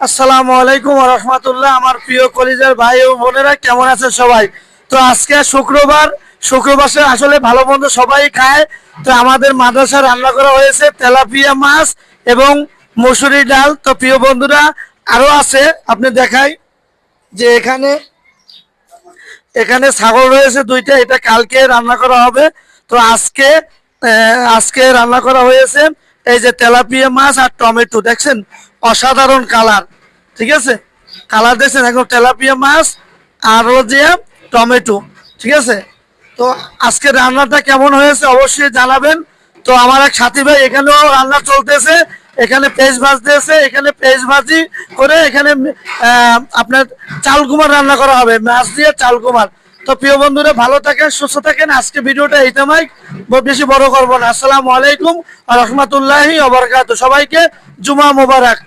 আসসালামু আলাইকুম ওয়া রাহমাতুল্লাহ। আমার প্রিয় কলিজার ভাই ও বোনেরা কেমন আছেন সবাই? তো আজকে শুক্রবার, শুক্রবারে আসলে ভালো মন্দ সবাই খায়। তো আমাদের মাদ্রাসা রান্না করা হয়েছে তেলাপিয়া মাছ এবং মসুরি ডাল। তো প্রিয় বন্ধুরা আরো আছে, আপনি দেখাই যে এখানে এখানে ছাগল রয়েছে দুইটা, এটা কালকে রান্না করা হবে। তো আজকে রান্না করা হয়েছে এই যে তেলাপিয়া মাছ আর টমেটো, দেখছেন অসাধারণ কালার। ঠিক আছে, কালার দেখছেন এখন তেলাপিয়া মাছ আর হলো যে টমেটো। ঠিক আছে, তো আজকে রান্নাটা কেমন হয়েছে অবশ্যই জানাবেন। তো আমার এক সাথী ভাই এখানেও রান্না চলতেছে, এখানে পেঁয়াজ ভাজতেছে, এখানে পেঁয়াজ ভাজি করে এখানে আপনার চাল কুমার রান্না করা হবে, মাছ দিয়ে চাল কুমার। তো প্রিয় বন্ধুরা ভালো থাকেন, সুস্থ থাকেন। আজকে ভিডিওটা এইটাই, বেশি বড় করবো না। আসসালামু আলাইকুম ওয়া রাহমাতুল্লাহি ওয়া বারাকাতুহু। সবাইকে জুমা মোবারক।